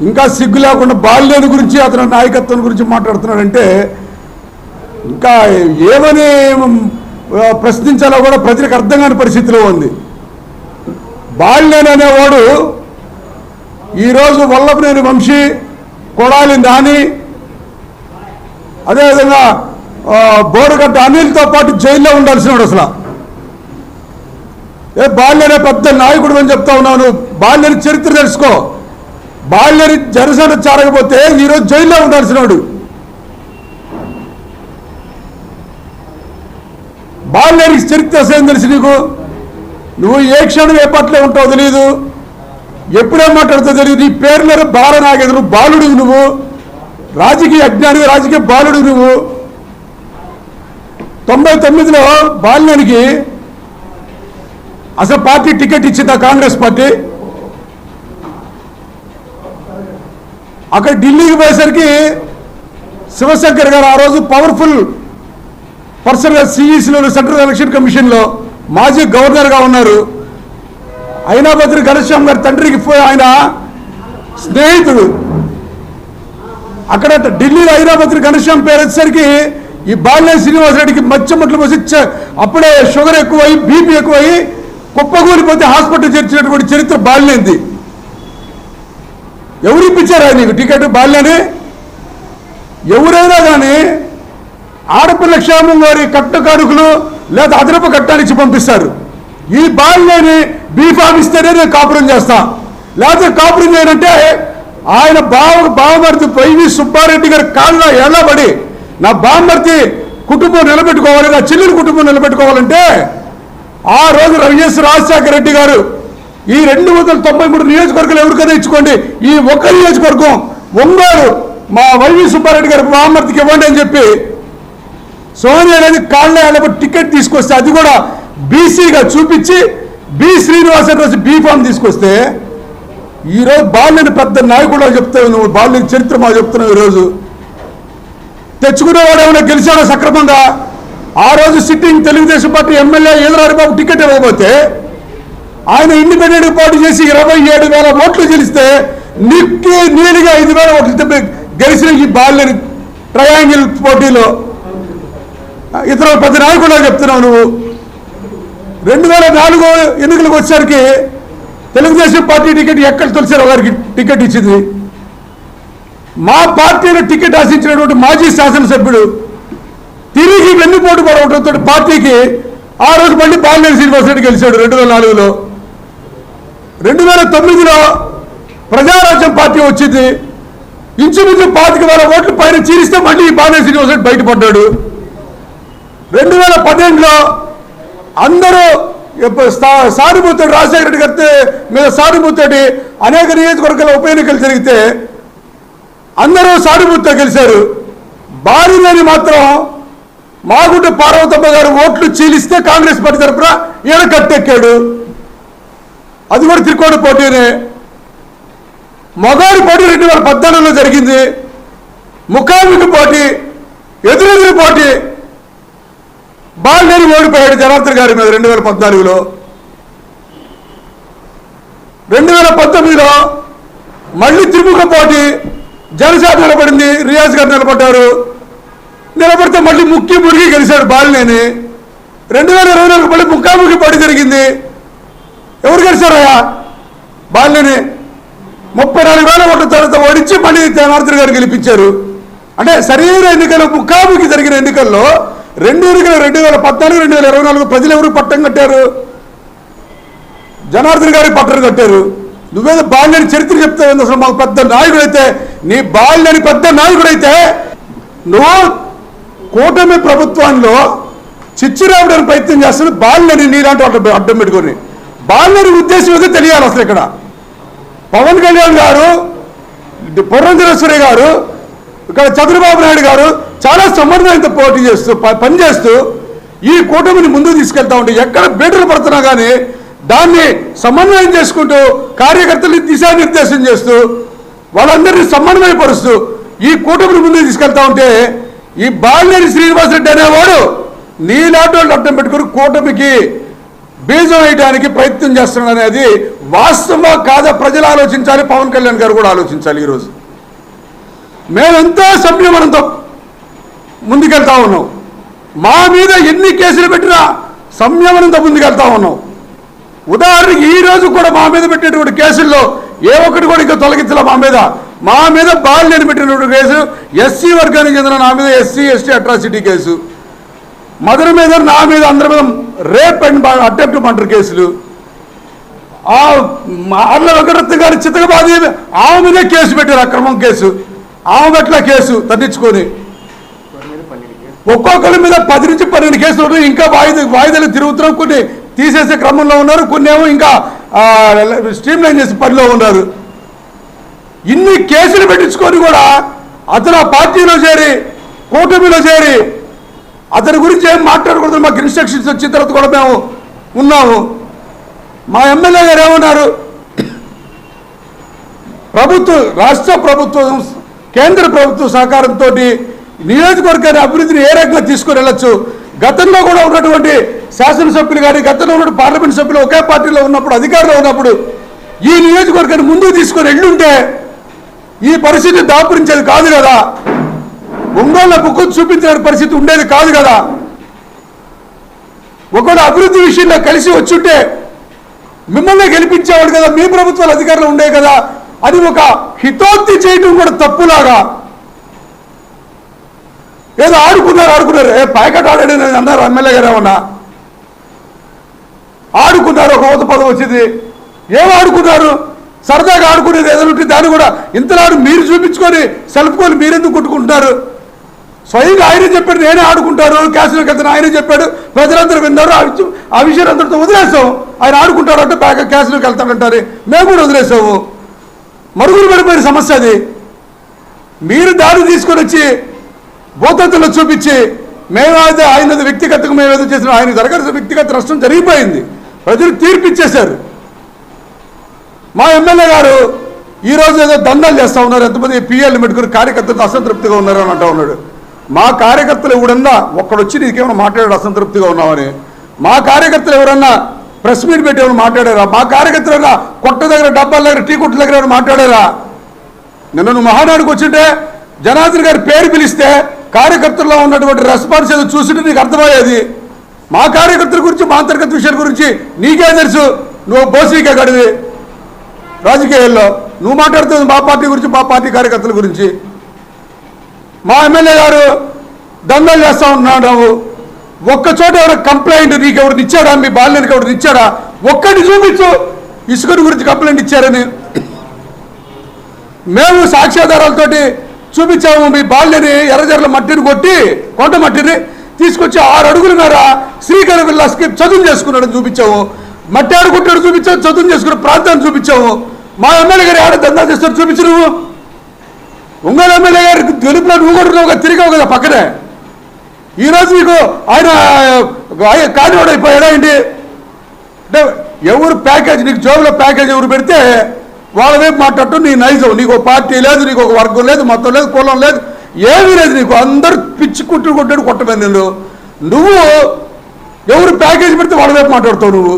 ఇంకా సిగ్గు లేకుండా బాల్యాన్ని గురించి, అతని నాయకత్వం గురించి మాట్లాడుతున్నాడంటే ఇంకా ఏమని ప్రశ్నించాలో కూడా ప్రజలకు అర్థం కాని పరిస్థితిలో ఉంది. బాల్యం అనేవాడు ఈరోజు వల్లభనేని వంశీ, కొడాలి నాని, అదేవిధంగా బోరుగడ్డ అనిల్తో పాటు జైల్లో ఉండాల్సినాడు. అసలు బాల్యనే పెద్ద నాయకుడు అని చెప్తా ఉన్నాను. బాల్యని చరిత్ర తెలుసుకో. బాల్యని జనసేన చారకపోతే ఈరోజు జైల్లో ఉండాల్సినాడు. బాల్యానికి చరిత్ర అసలు తెలిసి నీకు? నువ్వు ఏ క్షణం ఏ పట్ల ఉంటావో తెలియదు, ఎప్పుడే మాట్లాడుతావు తెలియదు. నీ పేర్లు బాలనాగేంద్ర, బాలుడు నువ్వు, రాజకీయ అజ్ఞాని, రాజకీయ బాలుడు నువ్వు. 99లో బాల్యానికి అసలు పార్టీ టికెట్ ఇచ్చిందా కాంగ్రెస్ పార్టీ? అక్కడ ఢిల్లీకి పోయేసరికి శివశంకర్ గారు ఆ రోజు పవర్ఫుల్ పర్సన్గా సిఈసిలో, సెంట్రల్ ఎలక్షన్ కమిషన్లో మాజీ గవర్నర్గా ఉన్నారు. అయినాబద్రి ఘనశ్యామ్ గారి తండ్రికి ఆయన స్నేహితుడు. అక్కడ ఢిల్లీలో అయినాబద్రి ఘనశ్యామ్ పేరు వచ్చేసరికి ఈ బాలినేని శ్రీనివాసరెడ్డికి మచ్చమట్లు పోసి అప్పుడే షుగర్ ఎక్కువై, బీపీ ఎక్కువై కుప్పగూలిపోతే హాస్పిటల్ చేర్చినటువంటి చరిత్ర బాలినేనిది. ఎవరు ఇప్పించారా నీకు టికెట్? బాలినేని ఎవరైనా కానీ ఆడపిల్ల క్షేమం గారి కట్ట కానుకలు లేదా అదనపు కట్టానిచ్చి పంపిస్తారు. ఈ బాలినేని బీఫామ్ ఇస్తేనే నేను కాపురం చేస్తా, లేకపోతే కాపురం చేయనంటే ఆయన బావమర్తి వైవి సుబ్బారెడ్డి గారి కాళ్ళ ఎల్లబడి నా బావమర్తి కుటుంబం నిలబెట్టుకోవాలి, నా చెల్లెలి కుటుంబం నిలబెట్టుకోవాలంటే ఆ రోజు వైఎస్ రాజశేఖర రెడ్డి గారు ఈ 293 నియోజకవర్గాలు ఎవరికైనా ఇచ్చుకోండి, ఈ ఒక్క నియోజకవర్గం ఒంగోలు మా వైవి సుబ్బారెడ్డి గారి బామ్మర్తికి ఇవ్వండి అని చెప్పి సోనియా అనేది కాళ్ళ టికెట్ తీసుకొస్తే అది కూడా బీసీగా చూపించి బి శ్రీనివాసరావు బీ ఫామ్ తీసుకొస్తే ఈరోజు బాల్యని పెద్ద నాయకుడు చెప్తావు నువ్వు, బాల్యని చరిత్ర మా చెప్తున్నావు. ఈరోజు తెచ్చుకునేవాడు ఏమైనా గెలిచాడో సక్రమంగా? ఆ రోజు సిట్టింగ్ తెలుగుదేశం పార్టీ ఎమ్మెల్యే ఈదరారి బాబు టికెట్ ఇవ్వకపోతే ఆయన ఇండిపెండెంట్ పోటీ చేసి 27,000 ఓట్లు గెలిస్తే నీలిగా 5,000 ఓట్లు గెలిచిన ఈ బాల్యని ట్రయాంగిల్ పోటీలో ఇతర పెద్ద నాయకుడు చెప్తున్నావు నువ్వు. 2004 ఎన్నికలకు వచ్చేసరికి తెలుగుదేశం పార్టీ టికెట్ ఎక్కడ తులసిరావు గారికి టికెట్ ఇచ్చింది. మా పార్టీలో టికెట్ ఆశించినటువంటి మాజీ శాసనసభ్యుడు తిరిగి వెన్నుపోటు పడవడంతో పార్టీకి ఆ రోజు మళ్ళీ బాలినేని శ్రీనివాసరెడ్డి గెలిచాడు 2004లో. 2009లో ప్రజారాజ్యం పార్టీ వచ్చింది, ఇంచుమించు 25,000 ఓట్లు పైన చీరిస్తే మళ్ళీ బాలినేని శ్రీనివాసరెడ్డి బయటపడ్డాడు. 2018లో అందరూ సానుభూతి రాజశేఖర రెడ్డి గారి మీద సానుభూతి అనేక నియోజకవర్గాల ఉప ఎన్నికలు జరిగితే అందరూ సానుభూతితో గెలిచారు. బాలినేని మాత్రం మాగుంట పార్వతమ్మ గారు ఓట్లు చీలిస్తే కాంగ్రెస్ పార్టీ తరఫున ఈయన కట్టెక్కాడు. అది కూడా త్రికోణ పోటీనే. మగాడి పోటీ 2014లో జరిగింది, ముఖాముఖి పోటీ, ఎదురెదురు పోటీ. బాలినేని ఓడిపోయాడు జనార్దన్ గారి మీద 2014లో. 2019లో మళ్ళీ త్రిముఖ పోటీ, జనసేన నిలబడింది, రియాజ్ గారు నిలబడ్డారు. నిలబడితే మళ్ళీ మురిగి గెలిచాడు బాలినేని. 2024 మళ్ళీ ముఖాముఖి పోటీ జరిగింది. ఎవరు గెలిచారయ్యా? బాలినేని 34,000 ఓట్ల తర్వాత ఓడించి మళ్ళీ జనార్దన్ గారు గెలిపించారు. అంటే శరీర ఎన్నికలు ముఖాముఖి జరిగిన ఎన్నికల్లో 2 ఎన్నికలు 2014, 2024 ప్రజలు ఎవరు పట్టం కట్టారు? జనార్దన్ గారికి పట్టం కట్టారు. నువ్వేదో బాలినేని చరిత్ర చెప్తావు. అసలు మాకు పెద్ద నాయకుడైతే, నీ బాలినేని పెద్ద నాయకుడైతే నువ్వు కూటమి ప్రభుత్వంలో చిచ్చు రావడానికి ప్రయత్నం చేస్తున్న బాలినేని నీలాంటి అడ్డం పెట్టుకొని. బాలినేని ఉద్దేశం ఏదో తెలియాలి అసలు. ఇక్కడ పవన్ కళ్యాణ్ గారు, పురంధరేశ్వరి గారు, ఇక్కడ చంద్రబాబు నాయుడు గారు చాలా సమన్వయంతో పోటీ చేస్తూ పనిచేస్తూ ఈ కూటమిని ముందుకు తీసుకెళ్తా ఉంటే ఎక్కడ బీటలు పడుతున్నా కానీ దాన్ని సమన్వయం చేసుకుంటూ కార్యకర్తల్ని దిశానిర్దేశం చేస్తూ వాళ్ళందరినీ సమన్వయపరుస్తూ ఈ కూటమిని ముందుకు తీసుకెళ్తా ఉంటే ఈ బాలినేని శ్రీనివాసరెడ్డి అనేవాడు నీలాంటి వాళ్ళు అడ్డం పెట్టుకుని కూటమికి బీజం వేయడానికి ప్రయత్నం చేస్తున్నాడు అనేది వాస్తవమా కాదా ప్రజలు ఆలోచించాలి, పవన్ కళ్యాణ్ గారు కూడా ఆలోచించాలి. ఈరోజు మేమెంతో సంయమనంతో ముందుకెళ్తా ఉన్నాం. మా మీద ఎన్ని కేసులు పెట్టినా సంయమనంతో ముందుకెళ్తా ఉన్నాం. ఉదాహరణకి ఈ రోజు కూడా మా మీద పెట్టినటువంటి కేసుల్లో ఏ ఒక్కటి కూడా ఇంకా తొలగించలే. మా మీద బాలినేని పెట్టినటువంటి కేసు, ఎస్సీ వర్గానికి చెందిన నా మీద SC ST atrocity case, mother మీద నా మీద అందరి మీద రేప్ అండ్ అటెంప్ట్ మర్డర్ కేసులు, అర్ల వెంకటరత్న గారి చితకబాది ఆమె మీదే కేసు పెట్టారు, అక్రమం కేసు. ఆమె పట్ల కేసు తగ్గించుకొని ఒక్కొక్కరి మీద 10 నుంచి 12 కేసులు ఉన్నాయి. ఇంకా వాయిదాలు తిరుగుతున్నాం. కొన్ని తీసేసే క్రమంలో ఉన్నారు, కొన్ని ఏమో ఇంకా స్ట్రీమ్ లైన్ చేసే పనిలో ఉన్నారు. ఇన్ని కేసులు పెట్టించుకొని కూడా అతను ఆ పార్టీలో చేరి కూటమిలో చేరి అతని గురించి ఏం మాట్లాడకూడదు. మాకు ఇన్స్ట్రక్షన్స్ వచ్చిన తర్వాత కూడా మేము ఉన్నాము. మా ఎమ్మెల్యే గారు ఏమన్నారు? రాష్ట్ర ప్రభుత్వం కేంద్ర ప్రభుత్వ సహకారంతో నియోజకవర్గాన్ని అభివృద్ధిని ఏ రకంగా తీసుకుని వెళ్ళొచ్చు. గతంలో కూడా ఉన్నటువంటి శాసనసభ్యులు కానీ గతంలో ఉన్న పార్లమెంట్ సభ్యులు ఒకే పార్టీలో ఉన్నప్పుడు, అధికారంలో ఉన్నప్పుడు ఈ నియోజకవర్గాన్ని ముందుకు తీసుకొని వెళ్ళుంటే ఈ పరిస్థితి దాపురించేది కాదు కదా. ఒంగోలు బుక్కు చూపించిన పరిస్థితి ఉండేది కాదు కదా. ఒకవేళ అభివృద్ధి విషయంలో కలిసి వచ్చుంటే మిమ్మల్ని గెలిపించేవాడు కదా, మీ ప్రభుత్వాలు అధికారులు ఉండే కదా. అది ఒక హితోక్తి చేయడం కూడా తప్పులాగా ఏదో ఆడుకున్నారు. పాయకట్ ఆడాడని అన్నారు ఎమ్మెల్యే గారు. ఏమన్నా ఆడుకున్నారు, ఒక హోదా పదం వచ్చింది. ఏం ఆడుకున్నారు? సరదాగా ఆడుకునేది ఏదో ఉంటే దాన్ని కూడా ఇంతలాడు మీరు చూపించుకొని సెల్ఫ్కొని మీరెందుకు కొట్టుకుంటున్నారు? స్వయంగా ఆయనే చెప్పాడు, నేనే ఆడుకుంటారు క్యాసినోకి వెళ్తాను ఆయనే చెప్పాడు, ప్రజలందరూ విన్నారు. ఆ విషయం అందరితో వదిలేసాం. ఆయన ఆడుకుంటాడంటే బాగా క్యాసినోకి వెళ్తాడంటారు, మేము కూడా వదిలేసాము. మరుగులు పడిపోయిన సమస్య అది. మీరు దాడి తీసుకొని వచ్చి భూతత్తులో చూపించి మేమైతే ఆయనది వ్యక్తిగతంగా మేమేదో చేసిన ఆయన జరగాల్సిన వ్యక్తిగత నష్టం జరిగిపోయింది. ప్రజలు తీర్పిచ్చేశారు. మా ఎమ్మెల్యే గారు ఈరోజు ఏదో దందాలు చేస్తూ ఉన్నారు, ఎంతమంది పిఎల్ని పెట్టుకుని కార్యకర్తలతో అసంతృప్తిగా ఉన్నారు అని అంటూ ఉన్నాడు. మా కార్యకర్తలు ఎవడన్నా ఒక్కడొచ్చి నీకేమైనా మాట్లాడాడు అసంతృప్తిగా ఉన్నామని? మా కార్యకర్తలు ఎవరన్నా ప్రెస్ మీట్ పెట్టి ఏమైనా మాట్లాడారా? మా కార్యకర్తలు ఎవరన్నా కొట్ట దగ్గర డబ్బాల దగ్గర టీ కొట్ల దగ్గర ఏమైనా మాట్లాడారా? నిన్న నువ్వు మహానాడుకు వచ్చింటే జనార్దన్ గారి పేరు పిలిస్తే కార్యకర్తల్లో ఉన్నటువంటి రెస్పాన్స్ ఏదో చూస్తుంటే నీకు అర్థమయ్యేది. మా కార్యకర్తల గురించి మా అంతర్గత విషయాల గురించి నీకే తెలుసు. నువ్వు బోసీకే గడివి రాజకీయాల్లో నువ్వు మాట్లాడుతుంది మా పార్టీ గురించి, మా పార్టీ కార్యకర్తల గురించి. మా ఎమ్మెల్యే గారు దందాలు చేస్తూ ఉన్నాడు. ఒక్కచోట ఎవరు కంప్లైంట్ నీకు ఎవరిని ఇచ్చాడా? మీ బాల్యానికి ఎవరిని ఇచ్చాడా? ఒక్కడిని చూపించు ఇసుకని గురించి కంప్లైంట్ ఇచ్చారని. మేము సాక్ష్యాధారాలతోటి చూపించాము. మీ బాల్యని ఎర్రజర్ల మట్టిని కొట్టి కొండ మట్టిని తీసుకొచ్చి 6 అడుగులున్నర శ్రీకర విల్లాస్కి చదువు చేసుకున్నాడని చూపించాము. మట్టి ఆడుకుంటాడు చూపించావు, చదువు చేసుకున్న ప్రాంతాన్ని చూపించాము. మా ఎమ్మెల్యే గారు ఆడ దందా చేస్తాడు చూపించు. నువ్వు ఒంగోలు ఎమ్మెల్యే గారు గెలుపులో నువ్వు కూడా తిరిగావు కదా పక్కనే. ఈరోజు నీకు ఆయన కానివాడు అయిపోయాడా ఏంటి? అంటే ఎవరు ప్యాకేజ్ నీకు జోబులో ప్యాకేజ్ ఎవరు పెడితే వాళ్ళ వైపు మాట్లాడటం నీ నైజం. నీకు పార్టీ లేదు, నీకు ఒక వర్గం లేదు, మొత్తం లేదు, కులం లేదు, ఏమీ లేదు. నీకు అందరూ పిచ్చి కొట్టాడు కొట్టమని నువ్వు ఎవరు ప్యాకేజ్ పెడితే వాళ్ళ వైపు మాట్లాడుతావు. నువ్వు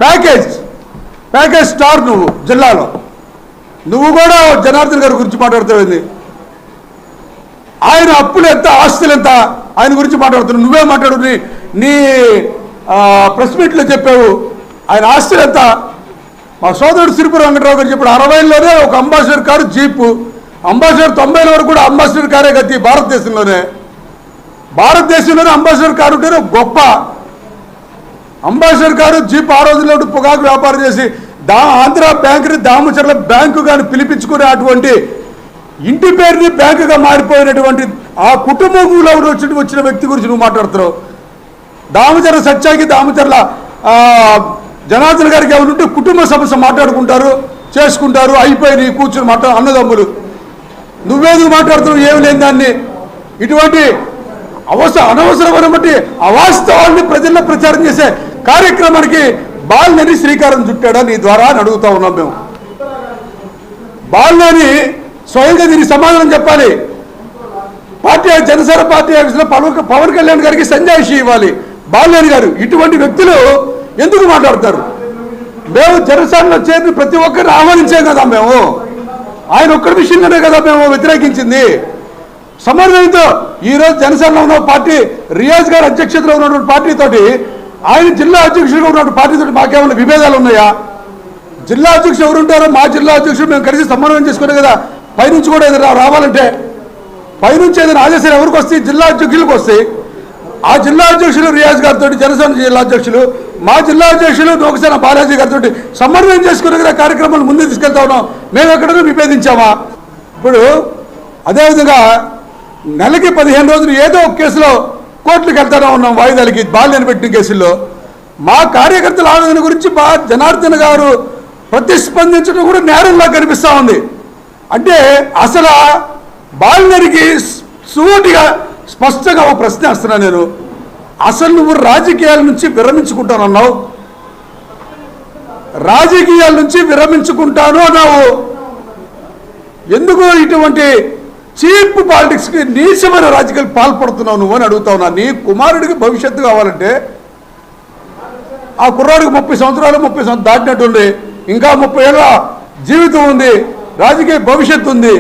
ప్యాకేజ్ స్టార్ నువ్వు జిల్లాలో. నువ్వు కూడా జనార్దన్ గారి గురించి మాట్లాడుతావు. ఆయన అప్పులు ఎంత, ఆస్తులు ఎంత, ఆయన గురించి మాట్లాడుతున్నావు. నువ్వే మాట్లాడు. నీ ప్రెస్ మీట్లో చెప్పావు ఆయన ఆస్తులు ఎంత. మా సోదరుడు సిరిపురం వెంకటరావు గారు చెప్పాడు 60లోనే ఒక అంబాసిడర్ కారు జీపు, అంబాసిడర్ 90ల వరకు కూడా అంబాసిడర్ కారే గతి. భారతదేశంలోనే అంబాసిడర్ కారు ఉంటేనే గొప్ప. అంబాసిడర్ కారు జీప్ ఆ రోజుల్లో పొగాకు వ్యాపారం చేసి ఆంధ్ర బ్యాంకుని దామచర్ల బ్యాంకు కానీ పిలిపించుకునే అటువంటి ఇంటి పేరుని బ్యాంకుగా మారిపోయినటువంటి ఆ కుటుంబంలో వచ్చిన వ్యక్తి గురించి నువ్వు మాట్లాడుతున్నావు. దామచర్ల సత్యాకి దామచర్ల జనార్దన్ గారికి ఎవరుంటే కుటుంబ సమస్య మాట్లాడుకుంటారు, చేసుకుంటారు, అయిపోయి కూర్చుని అన్నదమ్ములు. నువ్వేందుకు మాట్లాడుతున్నావు? ఏమి లేని దాన్ని. ఇటువంటి అనవసరమైన బట్టి అవాస్తవాన్ని ప్రజల్లో ప్రచారం చేసే కార్యక్రమానికి బాలినేని శ్రీకారం చుట్టాడా నీ ద్వారా అని అడుగుతా ఉన్నాం మేము. బాలినేని స్వయంగా దీనికి సమాధానం చెప్పాలి. జనసేన పార్టీ ఆఫీసులో పవన్ కళ్యాణ్ గారికి సంజాయిషి ఇవ్వాలి. బాలినేని గారు ఇటువంటి వ్యక్తులు ఎందుకు మాట్లాడతారు? మేము జనసేనలో చేరిన ప్రతి ఒక్కరిని ఆహ్వానించాం కదా మేము. ఆయన ఒక్కడి విషయంగానే కదా మేము వ్యతిరేకించింది. సమన్వయంతో ఈరోజు జనసేనలో ఉన్న పార్టీ రియాజ్ గారి అధ్యక్షతలో ఉన్నటువంటి పార్టీతోటి ఆయన జిల్లా అధ్యక్షుడిగా ఉన్నటువంటి పార్టీతో మాకేమైనా విభేదాలు ఉన్నాయా? జిల్లా అధ్యక్షుడు ఎవరుంటారో మా జిల్లా అధ్యక్షుడు మేము కలిసి సమన్వయం చేసుకునే కదా. పైనుంచి కూడా ఏదైనా రావాలంటే పైనుంచి ఏదైనా ఆదేశాలు ఎవరికి వస్తాయి? జిల్లా అధ్యక్షులకు వస్తాయి. ఆ జిల్లా అధ్యక్షులు రియాజ్ గారితో, జనసేన జిల్లా అధ్యక్షులు, మా జిల్లా అధ్యక్షులు నోకసేన బాలాజీ గారితో సమన్వయం చేసుకునే కదా కార్యక్రమాలు ముందుకు తీసుకెళ్తా ఉన్నాం. మేము ఎక్కడైనా విభేదించామా? ఇప్పుడు అదేవిధంగా నెలకి 15 రోజులు ఏదో ఒక కేసులో కోర్టులకు వెళ్తానే ఉన్నాం వాయిదాలకి, బాల్యాన్ని పెట్టిన కేసుల్లో. మా కార్యకర్తల ఆవేదన గురించి జనార్దన్ గారు ప్రతిస్పందించడం కూడా నేరంలా కనిపిస్తూ ఉంది. అంటే అసలు బాలినేనికి సూటిగా స్పష్టంగా ఒక ప్రశ్న వేస్తున్నా నేను. అసలు నువ్వు రాజకీయాల నుంచి విరమించుకుంటానన్నావు, రాజకీయాల నుంచి విరమించుకుంటాను అన్నావు. ఎందుకు ఇటువంటి చీప్ పాలిటిక్స్కి నీచమైన రాజకీయాలు పాల్పడుతున్నావు నువ్వు అని అడుగుతా ఉన్నా. నీ కుమారుడికి భవిష్యత్తు కావాలంటే ఆ కుర్రాడికి 30 సంవత్సరాలు దాటినట్టుంది, ఇంకా 30 ఏళ్ళ జీవితం ఉంది, రాజకీయ భవిష్యత్తు ఉంది.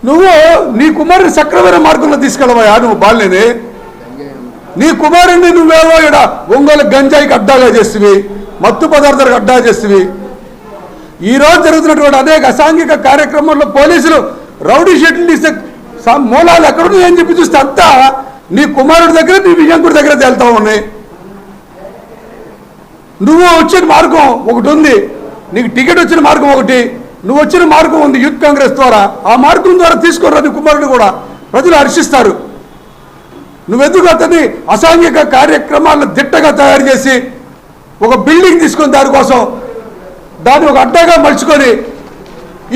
నువ్వు నీ కుమారుని సక్రమైన మార్గంలో తీసుకెళ్ళవా? నువ్వు బాలినేని నీ కుమారుడిని నువ్వేవో ఇక్కడ ఒంగోలు గంజాయికి అడ్డాగా చేస్తువి, మత్తు పదార్థాలకు అడ్డా చేస్తువి. ఈరోజు జరుగుతున్నటువంటి అనేక అసాంఘిక కార్యక్రమాల్లో పోలీసులు రౌడీ షీట్లు తీసే మూలాలు ఎక్కడున్నాయని చెప్పి చూస్తే అంతా నీ కుమారుడి దగ్గర, నీ విజయంకుడి దగ్గర తేలుతా ఉన్నాయి. నువ్వు వచ్చిన మార్గం ఒకటి ఉంది, నీకు టికెట్ వచ్చిన మార్గం ఒకటి, నువ్వు వచ్చిన మార్గం ఉంది యూత్ కాంగ్రెస్ ద్వారా. ఆ మార్గం ద్వారా తీసుకోరా నీ కుమారుడు కూడా. ప్రజలు హర్షిస్తారు. నువ్వెందుకు అతన్ని అసాంఘిక కార్యక్రమాలను దిట్టగా తయారు చేసి ఒక బిల్డింగ్ తీసుకొని దాన్ని ఒక అడ్డాగా మలుచుకొని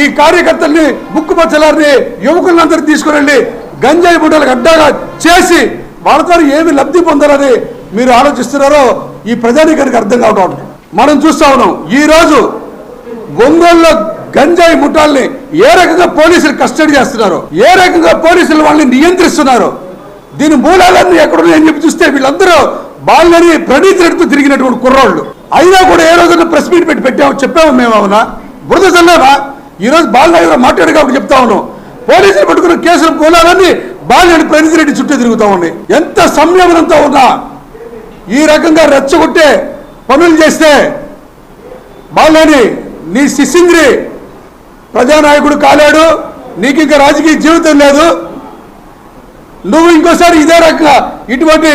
ఈ కార్యకర్తల్ని బుక్కుపచ్చలారిని యువకులందరినీ తీసుకుని వెళ్ళి గంజాయి బుడ్డలకు అడ్డాగా చేసి వాళ్ళతో ఏమి లబ్ధి పొందాలని మీరు ఆలోచిస్తున్నారో ఈ ప్రజానీకానికి అర్థం కావడం. మనం చూస్తా ఉన్నాం ఈరోజు ఒంగోలులో గంజాయి ముఠాల్ని ఏ రకంగా పోలీసులు కస్టడీ చేస్తున్నారు, ఏ రకంగా పోలీసులు వాళ్ళని నియంత్రిస్తున్నారు, దీని మూలాలన్నీ ఎక్కడున్నాయని చెప్పి చూస్తే వీళ్ళందరూ బాల్యని ప్రణీతి రెడ్డితో తిరిగినటువంటి కుర్రోళ్ళు. అయినా కూడా ఏ రోజున ప్రెస్ మీట్ చెప్పాము మేము. అవునా బురద చల్లామా? ఈరోజు బాలనగర్ మాట్లాడు కాబట్టి చెప్తా ఉన్నాం. పోలీసులు పట్టుకున్న కేసుల మూలాలన్నీ బాల్యని ప్రణీతి రెడ్డి చుట్టూ తిరుగుతూ ఉన్నాయి. ఎంత సంయమనంతో ఉన్నా ఈ రకంగా రెచ్చగొట్టే పనులు చేస్తే బాల్యని నీ శిశింద్రి ప్రజానాయకుడు కాలేడు, నీకు ఇంకా రాజకీయ జీవితం లేదు. నువ్వు ఇంకోసారి ఇదే రకంగా ఇటువంటి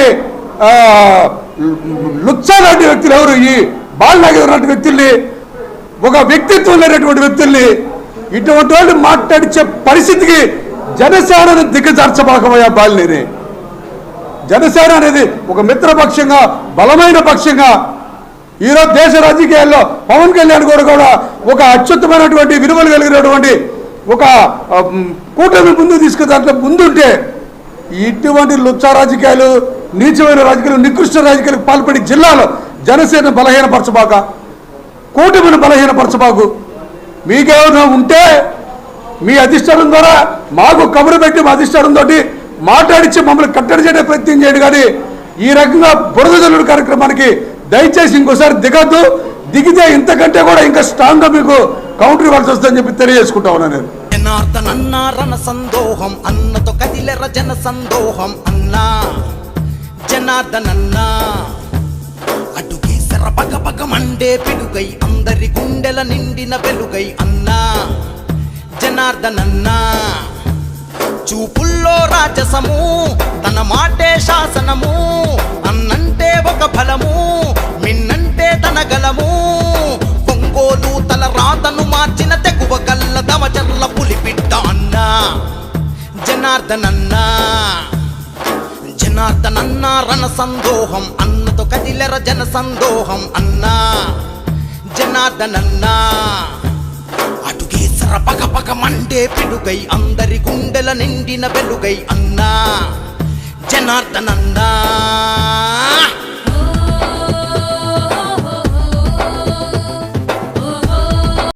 లుచ్చా లాంటి వ్యక్తులు ఎవరు ఈ బాలనాగర్ లాంటి వ్యక్తుల్ని, ఒక వ్యక్తిత్వం లేనటువంటి వ్యక్తుల్ని ఇటువంటి వాళ్ళు మాట్లాడించే పరిస్థితికి జనసేనను దిగజార్చబాకమయ్యా బాలినేని. జనసేన అనేది ఒక మిత్రపక్షంగా బలమైన పక్షంగా ఈరోజు దేశ రాజకీయాల్లో పవన్ కళ్యాణ్ కూడా ఒక అత్యుత్తమైనటువంటి విలువలు కలిగినటువంటి ఒక కూటమి ముందు తీసుకుని దాంట్లో ముందుంటే ఇటువంటి లుచ్చా రాజకీయాలు, నీచమైన రాజకీయాలు, నికృష్ట రాజకీయాలకు పాల్పడి జిల్లాలో జనసేన బలహీనపరచబాక, కూటమిని బలహీనపరచబాకు. మీకేమైనా ఉంటే మీ అధిష్టానం ద్వారా మాకు కబురు పెట్టి మా అధిష్టానంతో మాట్లాడించి మమ్మల్ని కట్టడి చేయడం ప్రయత్నం చేయండి. కానీ ఈ రకంగా బురద జల్లుడు కార్యక్రమానికి దయచేసి ఇంకోసారి దిగద్దు. దిగితే ఇంతకంటే కూడా ఇంకా స్ట్రాంగ్గా మీకు కౌంటర్ ఇవ్వాల్సి వస్తుందని చెప్పి తెలియజేసుకుంటా ఉన్నాను నేను.
జనార్దనన్నా రణ సందోహం అన్నతో కదిలెర జన సందోహం అన్నా జనార్దనన్నా అటుకి సెర పగ పగ మండే పిడుగై అందరి గుండెల నిండిన వెలుగై అన్నా జనార్దనన్నా చూపుల్లో రాజసము తన మాటే శాసనము అన్నంటే ఒక ఫలము మిన్నంటే తన గలము ఒంగోలు తల రాతను మార్చిన తెగువ గల్ల దమచర్ల పులిపిట్ట అన్నా జనార్దనన్నా జనార్దనన్నా రణ సందోహం అన్నతో కదిలెర జన సందోహం అన్నా జనార్దనన్నా అటుకే సర పగ పగ మండే పిడుగై అందరి గుండెల నిండిన వెలుగై అన్నా జనార్దనన్నా